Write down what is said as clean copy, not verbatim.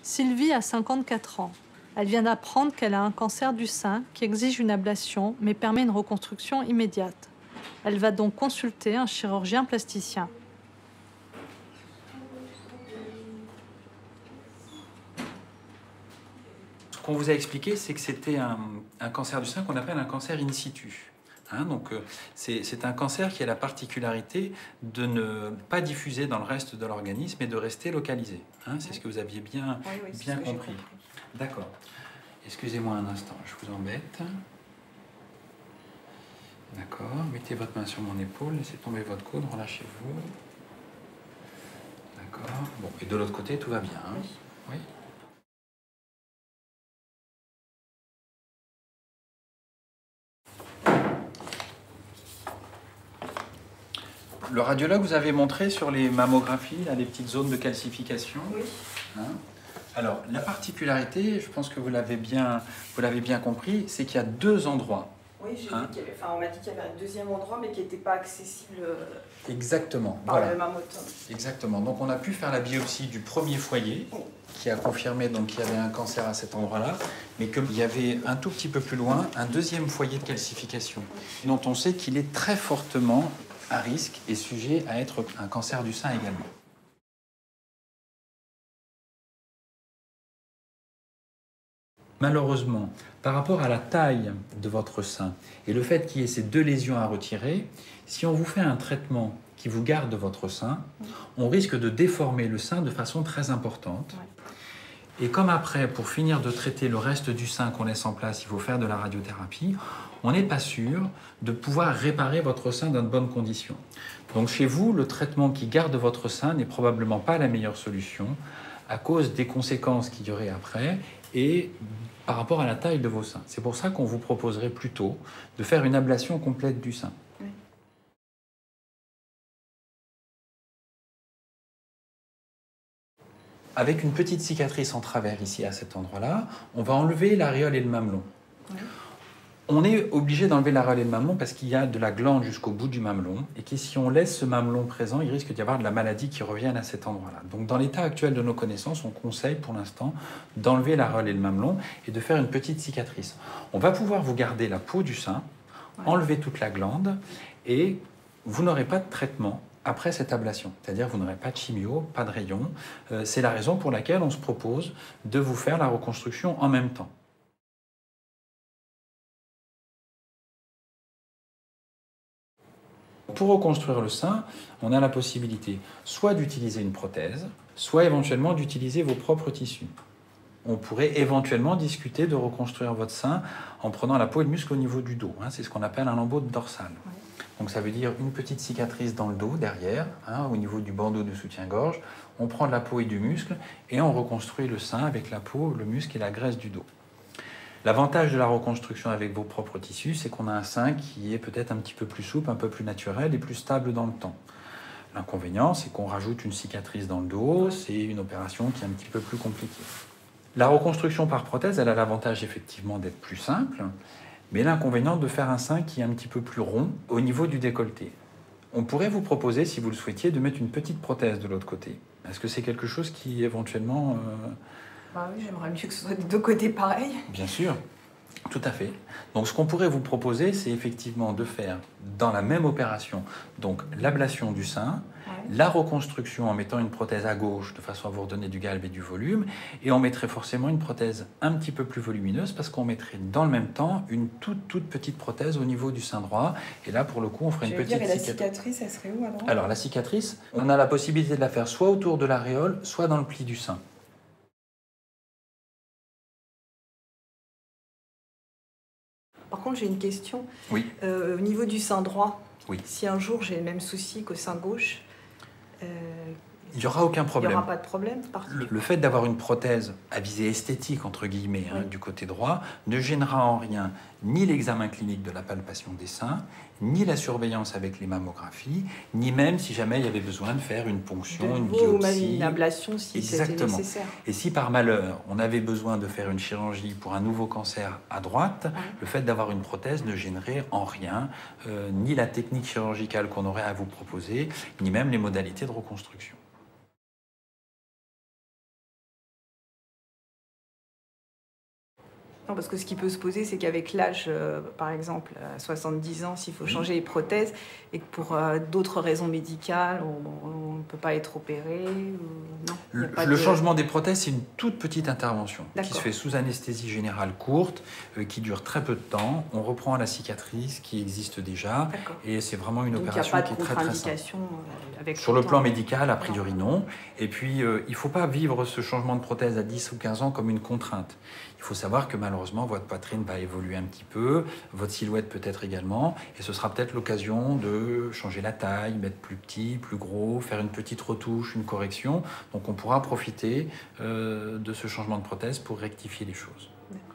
Sylvie a 54 ans. Elle vient d'apprendre qu'elle a un cancer du sein qui exige une ablation mais permet une reconstruction immédiate. Elle va donc consulter un chirurgien plasticien. Ce qu'on vous a expliqué, c'est que c'était un cancer du sein qu'on appelle un cancer in situ. C'est un cancer qui a la particularité de ne pas diffuser dans le reste de l'organisme et de rester localisé. C'est ce que vous aviez bien, bien compris. D'accord. Excusez-moi un instant, je vous embête. D'accord. Mettez votre main sur mon épaule, laissez tomber votre coude, relâchez-vous. D'accord. Bon, et de l'autre côté, tout va bien. Oui. Le radiologue vous avait montré sur les mammographies là, des petites zones de calcification. Oui. Alors, la particularité, je pense que vous l'avez bien compris, c'est qu'il y a deux endroits. Oui, j'ai vu qu'il y avait, on m'a dit qu'il y avait un deuxième endroit, mais qui n'était pas accessible Exactement, par le mammotome. Exactement. Donc, on a pu faire la biopsie du premier foyer, qui a confirmé qu'il y avait un cancer à cet endroit-là, mais qu'il y avait un tout petit peu plus loin un deuxième foyer de calcification, dont on sait qu'il est très fortement à risque et sujet à être un cancer du sein également. Malheureusement, par rapport à la taille de votre sein et le fait qu'il y ait ces deux lésions à retirer, si on vous fait un traitement qui vous garde votre sein, on risque de déformer le sein de façon très importante. Et comme après, pour finir de traiter le reste du sein qu'on laisse en place, il faut faire de la radiothérapie, on n'est pas sûr de pouvoir réparer votre sein dans de bonnes conditions. Donc chez vous, le traitement qui garde votre sein n'est probablement pas la meilleure solution à cause des conséquences qu'il y aurait après et par rapport à la taille de vos seins. C'est pour ça qu'on vous proposerait plutôt de faire une ablation complète du sein. Avec une petite cicatrice en travers ici à cet endroit-là, on va enlever l'aréole et le mamelon. On est obligé d'enlever l'aréole et le mamelon parce qu'il y a de la glande jusqu'au bout du mamelon et que si on laisse ce mamelon présent, il risque d'y avoir de la maladie qui revienne à cet endroit-là. Donc dans l'état actuel de nos connaissances, on conseille pour l'instant d'enlever l'aréole et le mamelon et de faire une petite cicatrice. On va pouvoir vous garder la peau du sein, enlever toute la glande et vous n'aurez pas de traitement après cette ablation. C'est-à-dire vous n'aurez pas de chimio, pas de rayons. C'est la raison pour laquelle on se propose de vous faire la reconstruction en même temps. Pour reconstruire le sein, on a la possibilité soit d'utiliser une prothèse, soit éventuellement d'utiliser vos propres tissus. On pourrait éventuellement discuter de reconstruire votre sein en prenant la peau et le muscle au niveau du dos. C'est ce qu'on appelle un lambeau dorsal. Donc ça veut dire une petite cicatrice dans le dos, derrière, au niveau du bandeau de soutien-gorge. On prend de la peau et du muscle et on reconstruit le sein avec la peau, le muscle et la graisse du dos. L'avantage de la reconstruction avec vos propres tissus, c'est qu'on a un sein qui est peut-être un petit peu plus souple, un peu plus naturel et plus stable dans le temps. L'inconvénient, c'est qu'on rajoute une cicatrice dans le dos, c'est une opération qui est un petit peu plus compliquée. La reconstruction par prothèse, elle a l'avantage effectivement d'être plus simple, mais l'inconvénient de faire un sein qui est un petit peu plus rond au niveau du décolleté. On pourrait vous proposer, si vous le souhaitiez, de mettre une petite prothèse de l'autre côté. Est-ce que c'est quelque chose qui éventuellement... Oui, j'aimerais mieux que ce soit des deux côtés pareils. Bien sûr, tout à fait. Donc ce qu'on pourrait vous proposer, c'est effectivement de faire dans la même opération, donc l'ablation du sein, la reconstruction en mettant une prothèse à gauche de façon à vous redonner du galbe et du volume, et on mettrait forcément une prothèse un petit peu plus volumineuse parce qu'on mettrait dans le même temps une toute petite prothèse au niveau du sein droit, et là pour le coup on ferait une petite cicatrice. Et la cicatrice, elle serait où à droite? Alors la cicatrice, on a la possibilité de la faire soit autour de l'aréole, soit dans le pli du sein. Par contre, j'ai une question. Oui. Au niveau du sein droit, oui. Si un jour j'ai le même souci qu'au sein gauche, il n'y aura aucun problème. Il n'y aura pas de problème. Le fait d'avoir une prothèse à visée esthétique, entre guillemets, du côté droit, ne gênera en rien ni l'examen clinique de la palpation des seins, ni la surveillance avec les mammographies, ni même si jamais il y avait besoin de faire une ponction, une biopsie. Ou même une ablation si c'était nécessaire. Et si par malheur, on avait besoin de faire une chirurgie pour un nouveau cancer à droite, le fait d'avoir une prothèse ne gênerait en rien ni la technique chirurgicale qu'on aurait à vous proposer, ni même les modalités de reconstruction. Non, parce que ce qui peut se poser, c'est qu'avec l'âge, par exemple, à 70 ans, s'il faut changer les prothèses, et que pour d'autres raisons médicales, on ne peut pas être opéré, non, il y a pas Le de... changement des prothèses, c'est une toute petite intervention qui se D'accord. fait sous anesthésie générale courte, qui dure très peu de temps. On reprend la cicatrice qui existe déjà, D'accord. et c'est vraiment une Donc opération il qui est n'y a très pas de très simple. contre-indication avec Sur le temps. plan médical, a priori non. Et puis, il ne faut pas vivre ce changement de prothèse à 10 ou 15 ans comme une contrainte. Il faut savoir que malheureusement, votre poitrine va évoluer un petit peu, votre silhouette peut-être également, et ce sera peut-être l'occasion de changer la taille, mettre plus petit, plus gros, faire une petite retouche, une correction. Donc on pourra profiter de ce changement de prothèse pour rectifier les choses. D'accord.